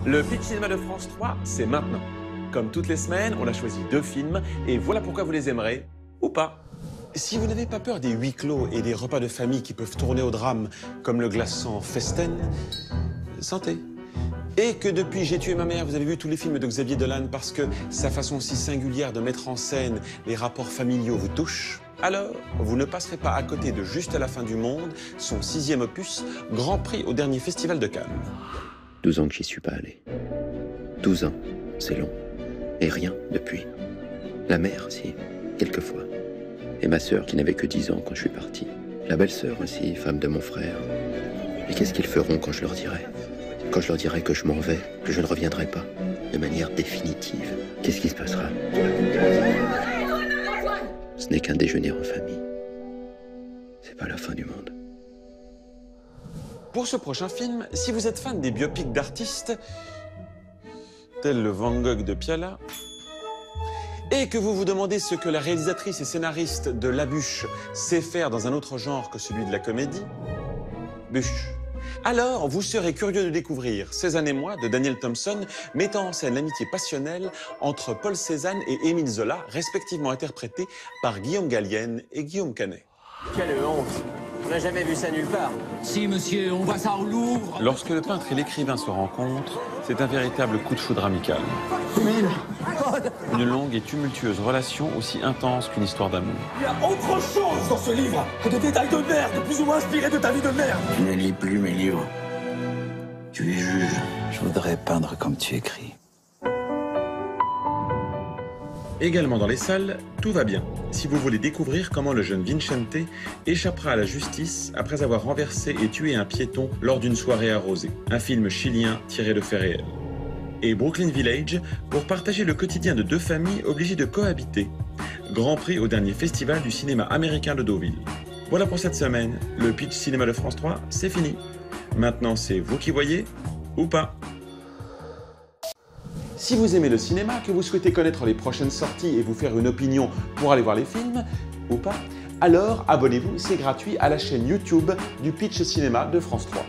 Le Pitch Cinéma de France 3, c'est maintenant. Comme toutes les semaines, on a choisi 2 films et voilà pourquoi vous les aimerez, ou pas. Si vous n'avez pas peur des huis clos et des repas de famille qui peuvent tourner au drame, comme le glaçant Festen, santé. Et que depuis J'ai tué ma mère, vous avez vu tous les films de Xavier Dolan parce que sa façon si singulière de mettre en scène les rapports familiaux vous touche, alors vous ne passerez pas à côté de Juste à la fin du monde, son 6e opus, Grand Prix au dernier Festival de Cannes. 12 ans que j'y suis pas allé. 12 ans, c'est long. Et rien depuis. La mère, si, quelquefois. Et ma sœur qui n'avait que 10 ans quand je suis parti. La belle-sœur aussi, femme de mon frère. Et qu'est-ce qu'ils feront quand je leur dirai? Quand je leur dirai que je m'en vais, que je ne reviendrai pas, de manière définitive, qu'est-ce qui se passera? Ce n'est qu'un déjeuner en famille. C'est pas la fin du monde. Pour ce prochain film, si vous êtes fan des biopics d'artistes, tels le Van Gogh de Piala, et que vous vous demandez ce que la réalisatrice et scénariste de La Bûche sait faire dans un autre genre que celui de la comédie, Bûche. Alors, vous serez curieux de découvrir Cézanne et moi de Daniel Thompson, mettant en scène l'amitié passionnelle entre Paul Cézanne et Émile Zola, respectivement interprétés par Guillaume Gallienne et Guillaume Canet. Quelle honte! On n'a jamais vu ça nulle part. Si, monsieur, on voit ça au Louvre. Lorsque le peintre et l'écrivain se rencontrent, c'est un véritable coup de foudre amical. Une longue et tumultueuse relation aussi intense qu'une histoire d'amour. Il y a autre chose dans ce livre que des détails de merde, plus ou moins inspirés de ta vie de merde. Tu ne lis plus mes livres. Tu les juges. Je voudrais peindre comme tu écris. Également dans les salles, Tout va bien, si vous voulez découvrir comment le jeune Vincente échappera à la justice après avoir renversé et tué un piéton lors d'une soirée arrosée. Un film chilien tiré de faits réels. Et Brooklyn Village pour partager le quotidien de 2 familles obligées de cohabiter. Grand Prix au dernier festival du cinéma américain de Deauville. Voilà pour cette semaine, le Pitch Cinéma de France 3, c'est fini. Maintenant, c'est vous qui voyez, ou pas. Si vous aimez le cinéma, que vous souhaitez connaître les prochaines sorties et vous faire une opinion pour aller voir les films, ou pas, alors abonnez-vous, c'est gratuit à la chaîne YouTube du Pitch Cinéma de France 3.